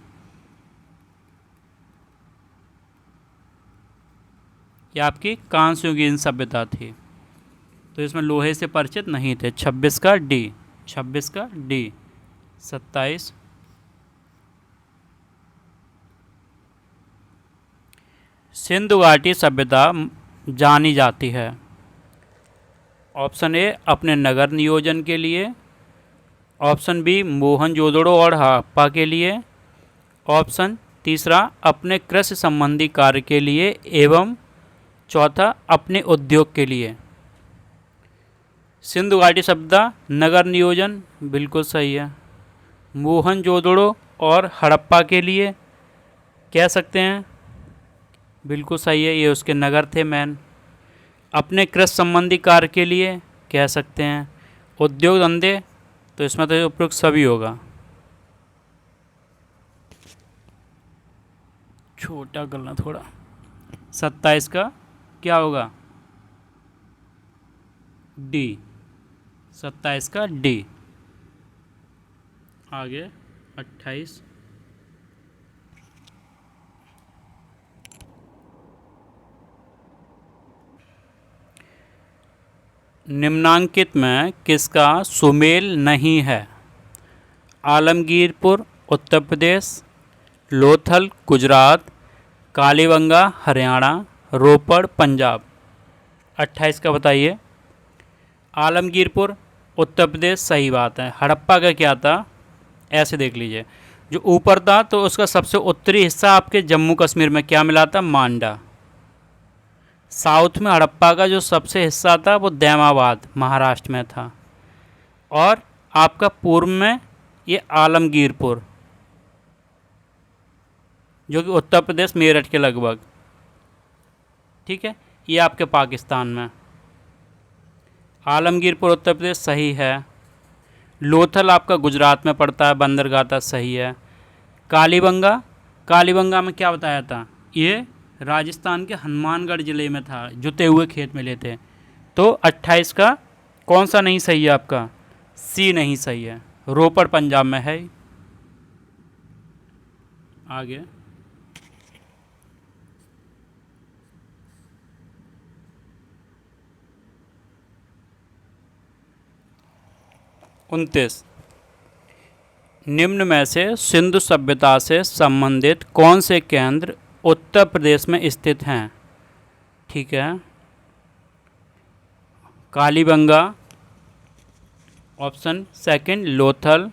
या आपकी कांस्य युगीन सभ्यता थी। तो इसमें लोहे से परिचित नहीं थे। 26 का डी, 26 का डी। 27, सिंधु घाटी सभ्यता जानी जाती है। ऑप्शन ए अपने नगर नियोजन के लिए, ऑप्शन बी मोहनजोदड़ो और हड़प्पा के लिए, ऑप्शन तीसरा अपने कृषि संबंधी कार्य के लिए, एवं चौथा अपने उद्योग के लिए। सिंधु घाटी सभ्यता नगर नियोजन, बिल्कुल सही है। मोहनजोदड़ो और हड़प्पा के लिए कह सकते हैं, बिल्कुल सही है, ये उसके नगर थे मैन। अपने कृषि संबंधी कार्य के लिए कह सकते हैं। उद्योग धंधे, तो इसमें तो उपयुक्त सभी होगा। छोटा करना थोड़ा। 27 का क्या होगा? डी। 27 का डी। आगे 28, निम्नांकित में किसका सुमेल नहीं है? आलमगीरपुर उत्तर प्रदेश, लोथल गुजरात, कालीबंगा हरियाणा, रोपड़ पंजाब। 28 का बताइए। आलमगीरपुर उत्तर प्रदेश, सही बात है। हड़प्पा का क्या था? ऐसे देख लीजिए, जो ऊपर था तो उसका सबसे उत्तरी हिस्सा आपके जम्मू कश्मीर में क्या मिला था? मांडा। साउथ में हड़प्पा का जो सबसे हिस्सा था वो दैमाबाद महाराष्ट्र में था। और आपका पूर्व में ये आलमगीरपुर, जो कि उत्तर प्रदेश मेरठ के लगभग, ठीक है, ये आपके पाकिस्तान में। आलमगीरपुर उत्तर प्रदेश, सही है। लोथल आपका गुजरात में पड़ता है, बंदरगाह था, सही है। कालीबंगा, कालीबंगा में क्या बताया था? ये राजस्थान के हनुमानगढ़ ज़िले में था, जुते हुए खेत मिले थे। तो 28 का कौन सा नहीं सही है आपका? सी नहीं सही है, रोपड़ पंजाब में है। आगे 29, निम्न में से सिंधु सभ्यता से संबंधित कौन से केंद्र उत्तर प्रदेश में स्थित हैं? ठीक है, Kalibanga, option second Lothal,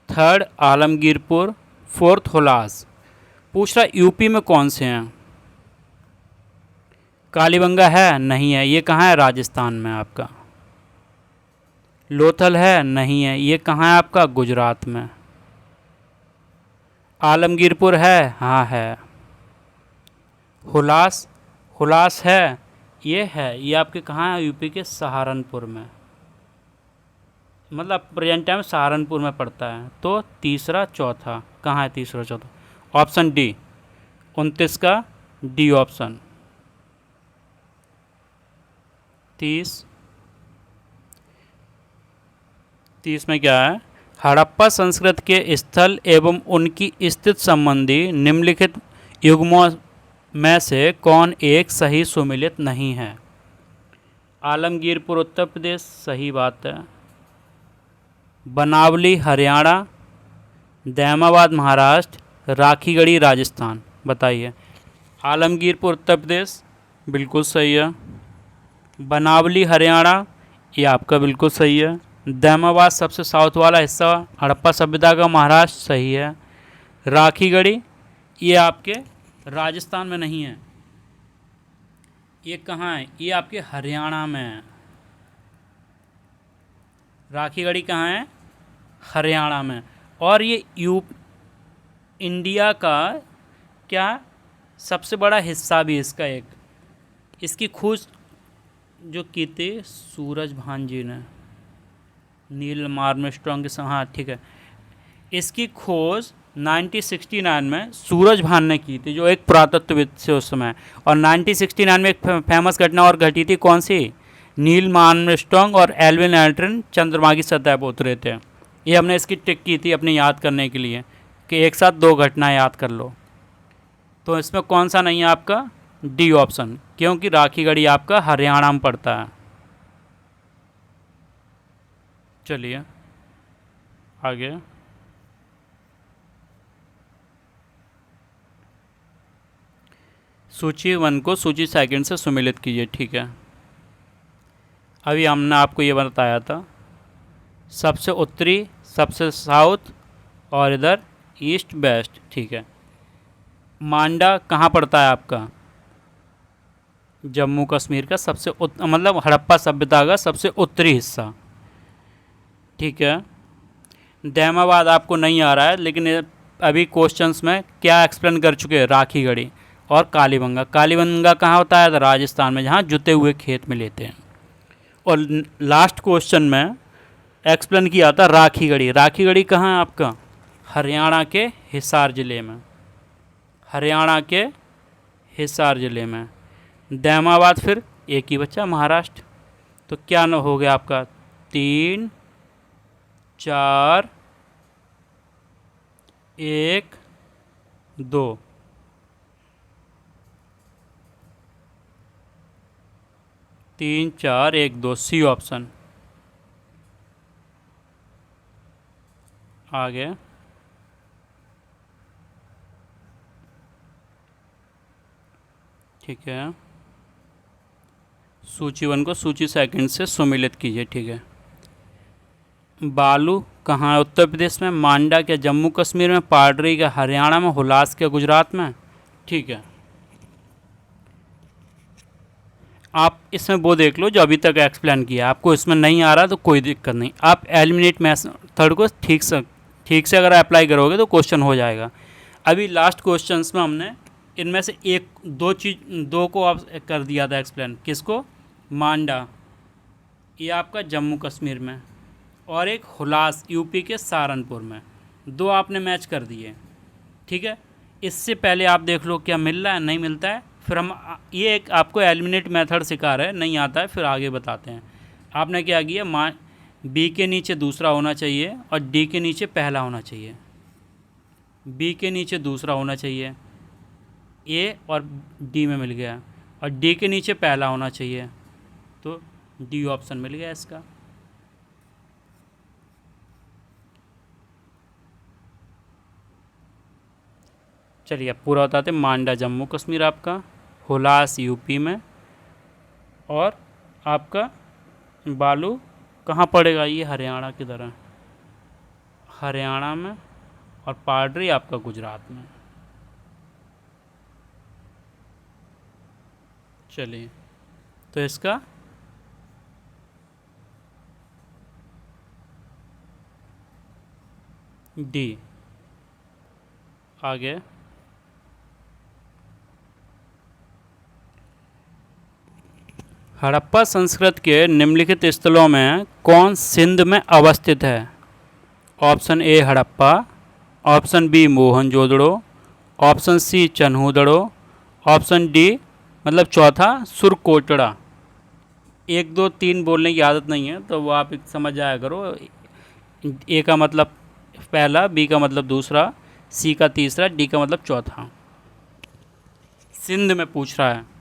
third Alamgirpur, fourth Hulas. पूछ रहा यूपी में कौन से हैं? कालीबंगा है, नहीं है, ये कहाँ है? राजस्थान में आपका। लोथल है, नहीं है, ये कहाँ है आपका? गुजरात में। आलमगीरपुर है, हाँ है। हुलास, हुलास है, ये है, ये आपके कहाँ है? यूपी के सहारनपुर में, मतलब प्रेजेंट टाइम सहारनपुर में पड़ता है। तो तीसरा चौथा कहाँ है? तीसरा चौथा ऑप्शन डी, 29 का डी ऑप्शन। 30 में क्या है? हड़प्पा संस्कृति के स्थल एवं उनकी स्थिति संबंधी निम्नलिखित युग्मों में से कौन एक सही सुमेलित नहीं है? आलमगीरपुर उत्तर प्रदेश, सही बात है। बनावली हरियाणा, दैमाबाद महाराष्ट्र, राखीगढ़ी राजस्थान। बताइए। आलमगीरपुर उत्तर प्रदेश, बिल्कुल सही है। बनावली हरियाणा, ये आपका बिल्कुल सही है। दैमाबाद सबसे साउथ वाला हिस्सा हड़प्पा सभ्यता का महाराष्ट्र, सही है। राखीगढ़ी ये आपके राजस्थान में नहीं है, ये कहाँ है? ये आपके हरियाणा में है। राखीगढ़ी कहाँ है? हरियाणा में। और ये इंडिया का क्या सबसे बड़ा हिस्सा भी इसका एक, इसकी खोज जो की थी सूरज भान जी ने, नील आर्मस्ट्रॉन्ग के, हाँ ठीक है। इसकी खोज 1969 में सूरज भान ने की थी, जो एक पुरातत्वविद से उस समय। और 1969 में एक फेमस घटना और घटी थी, कौन सी? नील आर्मस्ट्रॉन्ग और एल्विन एल्ड्रिन चंद्रमा की सतह पर उतरे थे। ये हमने इसकी टिक की थी अपने याद करने के लिए कि एक साथ दो घटनाएं याद कर लो। तो इसमें कौन सा नहीं है आपका? डी ऑप्शन, क्योंकि राखीगढ़ी आपका हरियाणा में पड़ता है। चलिए आगे। सूची 1 को सूची 2 से सुमेलित कीजिए, ठीक है। अभी हमने आपको ये बताया था, सबसे उत्तरी, सबसे साउथ और इधर ईस्ट वेस्ट, ठीक है। मांडा कहाँ पड़ता है आपका? जम्मू कश्मीर का सबसे मतलब हड़प्पा सभ्यता का सबसे उत्तरी हिस्सा, ठीक है। दैमाबाद आपको नहीं आ रहा है, लेकिन अभी क्वेश्चंस में क्या एक्सप्लेन कर चुके हैं? राखीगढ़ी और कालीबंगा। कालीबंगा कहाँ होता है? राजस्थान में, जहाँ जुते हुए खेत में लेते हैं। और लास्ट क्वेश्चन में एक्सप्लेन किया था राखीगढ़ी। राखीगढ़ी कहाँ है आपका? हरियाणा के हिसार ज़िले में, हरियाणा के हिसार ज़िले में। दैमाबाद फिर एक ही बच्चा, महाराष्ट्र। तो क्या न हो गया आपका? 3 4 1 2। 3 4 1 2, सी ऑप्शन। आगे ठीक है। सूची 1 को सूची 2 से सुमेलित कीजिए, ठीक है। बालू कहाँ है? उत्तर प्रदेश में। मांडा क्या जम्मू कश्मीर में? पाडरी क्या हरियाणा में? हुलास क्या गुजरात में? ठीक है। आप इसमें वो देख लो जो अभी तक एक्सप्लेन किया। आपको इसमें नहीं आ रहा तो कोई दिक्कत नहीं, आप एलिमिनेट मेथड को ठीक से अगर अप्लाई करोगे तो क्वेश्चन हो जाएगा। अभी लास्ट क्वेश्चंस में हमने इनमें से दो को आप कर दिया था एक्सप्लेन। किसको? मांडा, ये आपका जम्मू कश्मीर में, और एक हुलास यूपी के सहारनपुर में। दो आपने मैच कर दिए, ठीक है। इससे पहले आप देख लो क्या मिल रहा है, नहीं मिलता है। फिर हम ये एक आपको एलिमिनेट मेथड सिखा रहे हैं, नहीं आता है फिर आगे बताते हैं। आपने क्या किया? बी के नीचे दूसरा होना चाहिए और डी के नीचे पहला होना चाहिए। बी के नीचे दूसरा होना चाहिए, ए और डी में मिल गया, और डी के नीचे पहला होना चाहिए, तो डी ऑप्शन मिल गया इसका। चलिए अब पूरा बताते हैं। मांडा जम्मू कश्मीर आपका, हुलास यूपी में, और आपका बालू कहाँ पड़ेगा? ये हरियाणा की तरह, हरियाणा में, और पाडरी आपका गुजरात में। चलिए तो इसका डी। आगे हड़प्पा संस्कृति के निम्नलिखित स्थलों में कौन सिंध में अवस्थित है? Option A Harappa, option B Mohenjodaro, option C Chanhudaro, option D मतलब चौथा सुरकोटड़ा। 1 2 3 बोलने की आदत नहीं है, तो वो आप समझ जाया करो। ए का मतलब पहला, बी का मतलब दूसरा, सी का तीसरा, डी का मतलब चौथा। सिंध में पूछ रहा है।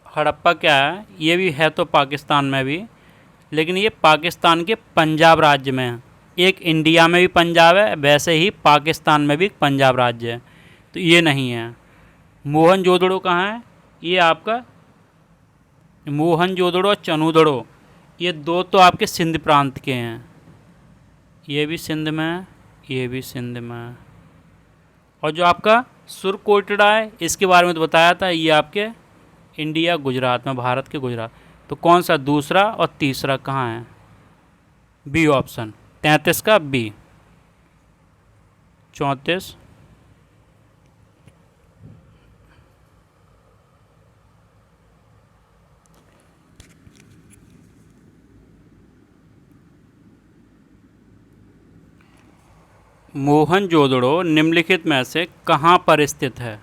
हड़प्पा क्या है? ये भी है तो पाकिस्तान में भी, लेकिन ये पाकिस्तान के पंजाब राज्य में है। एक इंडिया में भी पंजाब है, वैसे ही पाकिस्तान में भी पंजाब राज्य है, तो ये नहीं है। मोहनजोदड़ो कहाँ है? ये आपका मोहनजोदड़ो और चन्हूदड़ो, ये दो तो आपके सिंध प्रांत के हैं। ये भी सिंध में है, ये भी सिंध में है। और जो आपका सुरकोटड़ा है, इसके बारे में तो बताया था, ये आपके इंडिया गुजरात में, भारत के गुजरात। तो कौन सा दूसरा और तीसरा कहाँ है? बी ऑप्शन, 33 का बी, 34 मोहनजोदड़ो निम्नलिखित में से कहाँ पर स्थित है?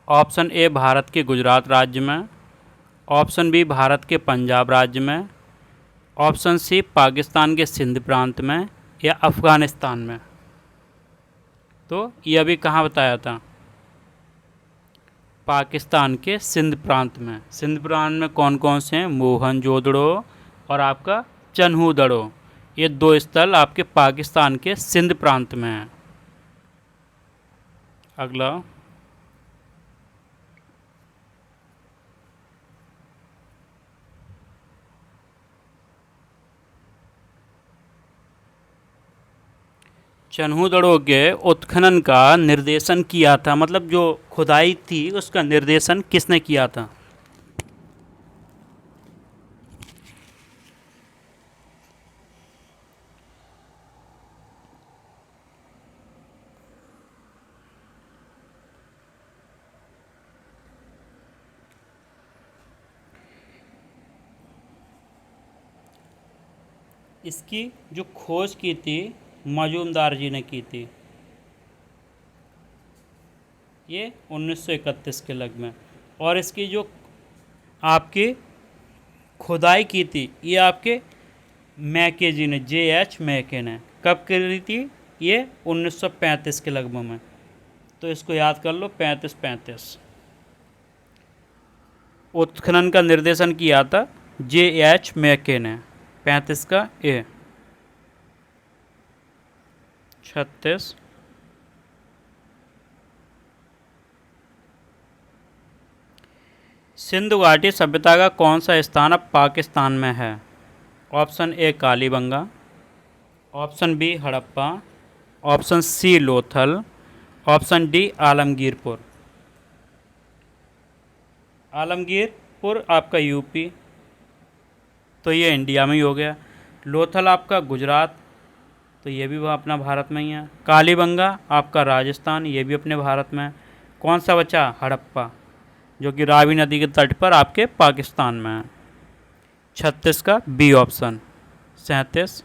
ऑप्शन ए भारत के गुजरात राज्य में, ऑप्शन बी भारत के पंजाब राज्य में, ऑप्शन सी पाकिस्तान के सिंध प्रांत में, या अफ़गानिस्तान में। तो ये अभी कहाँ बताया था? पाकिस्तान के सिंध प्रांत में। सिंध प्रांत में कौन कौन से हैं? मोहनजोदड़ो और आपका चन्हूदड़ो। ये दो स्थल आपके पाकिस्तान के सिंध प्रांत में हैं। अगला, चन्हूदड़ो के उत्खनन का निर्देशन किया था, मतलब जो खुदाई थी उसका निर्देशन किसने किया था? इसकी जो खोज की थी मजूमदार जी ने की थी, ये 1931 के लग में। और इसकी जो आपकी खुदाई की थी ये आपके मैके जी ने, J.H. मैके ने। कब करी थी? ये 1935 के लगभग में। तो इसको याद कर लो, 35-35। उत्खनन का निर्देशन किया था J.H. मैके ने। 35 का ए। 36। सिंधु घाटी सभ्यता का कौन सा स्थान अब पाकिस्तान में है? Option A Kalibanga, option B Harappa, option C Lothal, option D Alamgirpur. Alamgirpur आपका यूपी, तो ये इंडिया में ही हो गया। लोथल आपका गुजरात, तो ये भी वह अपना भारत में ही है। कालीबंगा आपका राजस्थान, ये भी अपने भारत में है। कौन सा बचा? हड़प्पा, जो कि रावी नदी के तट पर आपके पाकिस्तान में है। 36 का बी ऑप्शन। 37।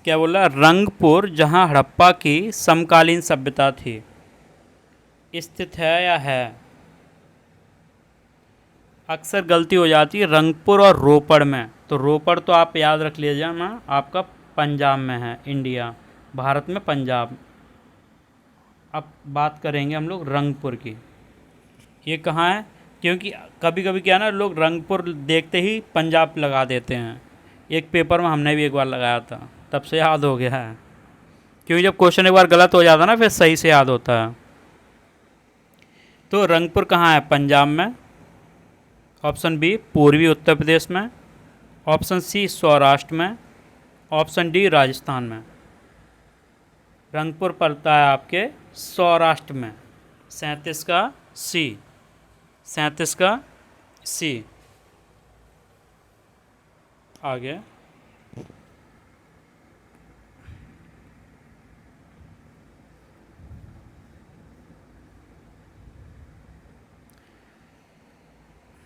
क्या बोला? रंगपुर, जहां हड़प्पा की समकालीन सभ्यता थी, स्थित है या है? अक्सर गलती हो जाती है रंगपुर और रोपड़ में। तो रोपड़ तो आप याद रख लीजिए ना, आपका पंजाब में है, इंडिया, भारत में पंजाब। अब बात करेंगे हम लोग रंगपुर की। ये कहाँ है? क्योंकि कभी कभी क्या ना, लोग रंगपुर देखते ही पंजाब लगा देते हैं। एक पेपर में हमने भी एक बार लगाया था, तब से याद हो गया है। क्योंकि जब क्वेश्चन एक बार गलत हो जाता है ना, फिर सही से याद होता है। तो रंगपुर कहाँ है? पंजाब में। ऑप्शन बी पूर्वी उत्तर प्रदेश में, ऑप्शन सी सौराष्ट्र में, ऑप्शन डी राजस्थान में। रंगपुर पड़ता है आपके सौराष्ट्र में। 37 का सी। 37 का सी। आगे,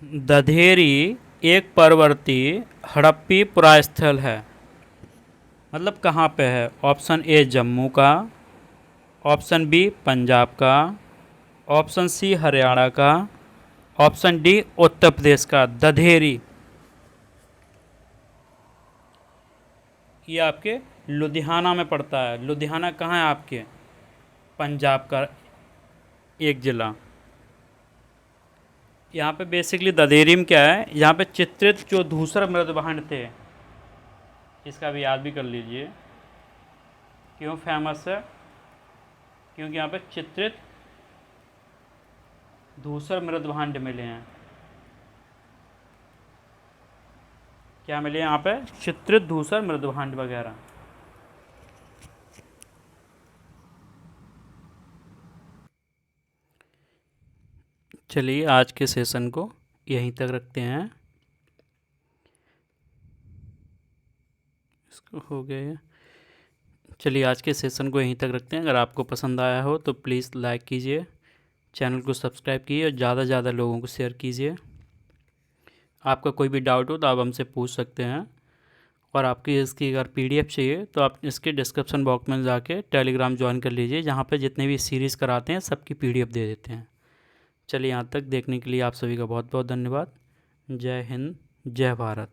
दधेरी एक परवर्ती हड़प्पी पुरास्थल है, मतलब कहाँ पे है? ऑप्शन ए जम्मू का, ऑप्शन बी पंजाब का, ऑप्शन सी हरियाणा का, ऑप्शन डी उत्तर प्रदेश का। दधेरी ये आपके लुधियाना में पड़ता है। लुधियाना कहाँ है आपके? पंजाब का एक ज़िला। यहाँ पे बेसिकली ददेरी में क्या है, यहाँ पे चित्रित जो धूसर मृदभांड थे, इसका भी याद भी कर लीजिए। क्यों फेमस है? क्योंकि यहाँ पे चित्रित धूसर मृदभांड मिले हैं। क्या मिले यहाँ पे? चित्रित धूसर मृदभांड वगैरह। चलिए आज के सेशन को यहीं तक रखते हैं। इसको हो गया। चलिए आज के सेशन को यहीं तक रखते हैं। अगर आपको पसंद आया हो तो प्लीज़ लाइक कीजिए, चैनल को सब्सक्राइब कीजिए और ज़्यादा से ज़्यादा लोगों को शेयर कीजिए। आपका कोई भी डाउट हो तो आप हमसे पूछ सकते हैं। और आपकी इसकी अगर पीडीएफ चाहिए तो आप इसके डिस्क्रिप्शन बॉक्स में जाके टेलीग्राम ज्वाइन कर लीजिए, जहाँ पे जितने भी सीरीज़ कराते हैं सबकी पीडीएफ दे देते हैं। चलिए, यहाँ तक देखने के लिए आप सभी का बहुत बहुत धन्यवाद। जय हिंद, जय भारत।